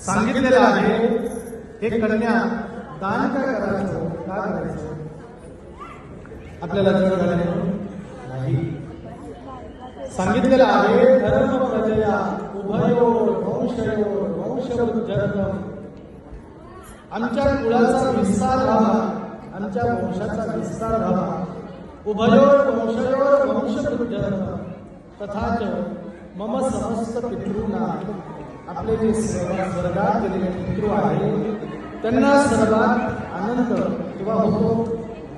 सांगितलेलं आहे हे कन्या दान काय करायचं, का करायचं? आपल्याला जड झाले नाही. सांगितलेलं आहे धर्म प्रजया उभयोर वंशयोर वंशवृद्धर्म. आमच्या कुळाचा विस्तार व्हावा, आमच्या वंशाचा विस्तार व्हावा. उभयोर वंशयोर वंशवृद्धर्म तथाच मम समस्त पितॄंना, आपले जे स्वर्गात गेलेले पितृ आहेत त्यांना सर्वात आनंद तेव्हा होतो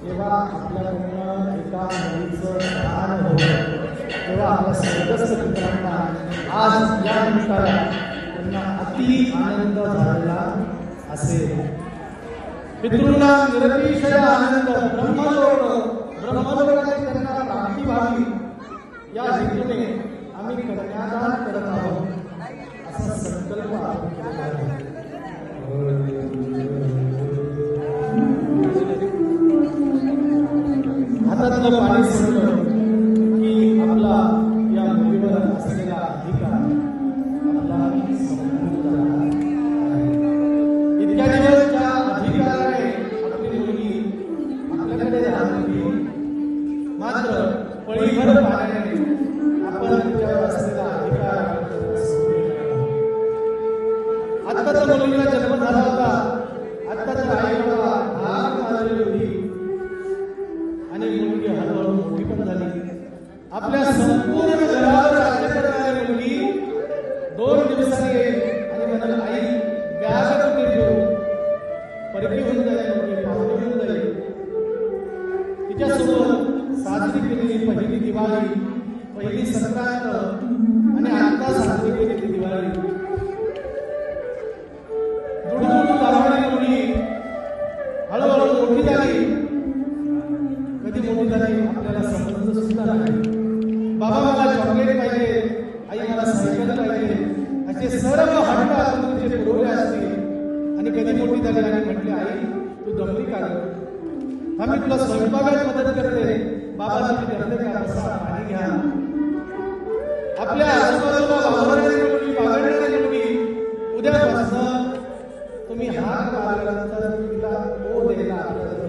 जेव्हा आपल्याकडनं एका मुलीचं दान होतं, तेव्हा आपल्या स्वर्गस्थ पितरांना आज या निमित्ताला त्यांना अति आनंद झालेला असेल. पितृंना निरतिशय आनंद, ब्रह्मलोकाची त्यांना प्राप्ती व्हावी या हेतूने आम्ही कन्यादान करत आहोत असा संकल्प आपण केलेला आहे. हातातलं पाणी सोडलं की आपला या मुलीवर असलेला अधिकार आपला संपूर्ण झाला आहे. इतक्या दिवस ज्या अधिकाराने आपली मुलगी आपल्याकडे राहिली, मात्र पळीभर पाण्याने आपण तिच्यावर असलेला अधिकार आता तर मुलीला जन्म झाला होता, आता तर आई बाबा हाक मारली होती आणि मुलगी हळूहळू मोठी पण झाली. आपल्या संपूर्ण घरावर राज्य करणारी मुलगी 2 दिवसांनी येईल आणि म्हणाल आई बॅग कुठे ठेवू, परकी होऊन जाईल, मुलगी पाहुणी होऊन जाईल. तिच्यासोबत साजरी केलेली पहिली दिवाळी, पहिली संक्रांत आणि आता साजरी केलेली दिवाळी, हळूहळू मोठी झाली. कधी मोठी झाली आपल्याला समजत सुद्धा नाही. बाबा मला चॉकलेट पाहिजे, आई मला सायकल पाहिजे, असे सर्व हट्ट आपण तुझे पुरवले असतील. आणि कधी मोठी झाली आणि म्हटले आई तू दमली का ग, आम्ही तुला स्वयंपाकात मदत करते, बाबा तुम्ही करते का, बसा पाणी घ्या. आपल्या आजूबाजूला वावरणारी मुलगी, बागडणारी मुलगी उद्यापासून तुम्ही हात मारल्यानंतर तिला ओ द्यायला आपल्याजवळ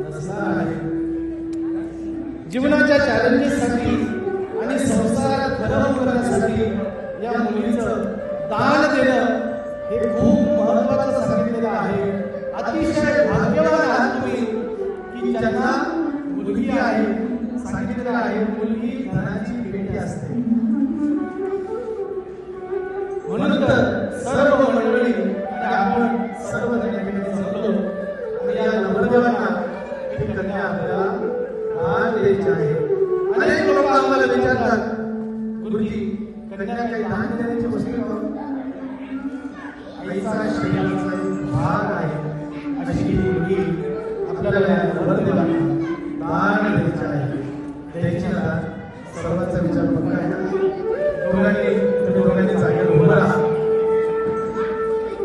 नसणार आहे. जीवनाच्या चॅलेंजेससाठी आणि संसारात घडवून करण्यासाठी या मुलीचं दान देणं हे खूप महत्वाचं सांगितलेलं आहे. अतिशय भाग्यवान आहात तुम्ही की ज्यांना मुलगी आहे. सांगितलेलं आहे मुलगी धनाची पेटी असते. म्हणून तर सर्व मंडळी आपण सर्व जणांकडे जमलो आणि या नवरदेवांना ही कन्या आपल्याला दान द्यायची आहे. अनेक लोक आम्हाला विचारतात गुरुजी कन्या काही दान देण्याची गोष्ट आईचा शरीराचा भाग आहे, अशी ही मुलगी आपल्याला या नवरदेवांना दान द्यायची आहे. द्यायच्या सर्वांचा विचार बघा आहे. दोघांनी जागेवर उभं राहा.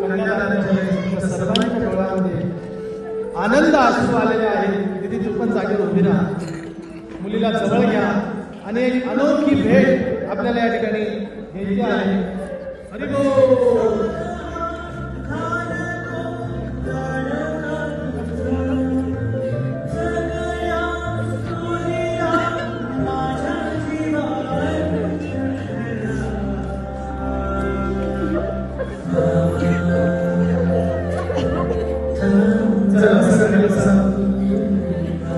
कन्यादानाच्या सर्वांच्या डोळ्यामध्ये आनंद अश्रू आलेले आहे. तिथे तू पण जागेवर उभी राहा. मुलीला जवळ घ्या आणि एक अनोखी भेट आपल्याला या ठिकाणी घ्यायची आहे. हरी बोल.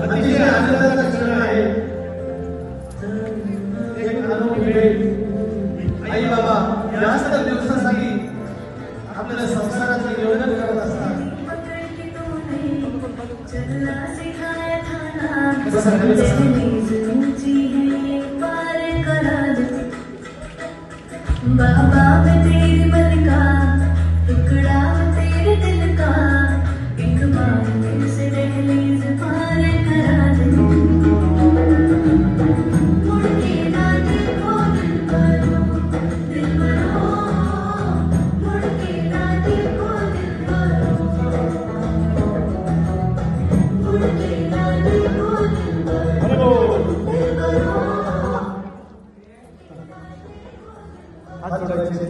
अतिशय आनंदाचा क्षण आहे. एक अनोखी भेट. आई बाबा जास्त दिवसांसाठी आपल्याला संसाराचं नियोजन करत असतात. बाबा मैं तेरी मलिका, टुकड़ा तेरे दिल का, एक बार फिर से दहलीज पार करा दे. मुड़ के ना देखो दिल भरो, दिल भरो, मुड़ के ना देखो दिल भरो, मुड़ के ना देखो दिल भरो, दिल भरो. हात जोडायचे.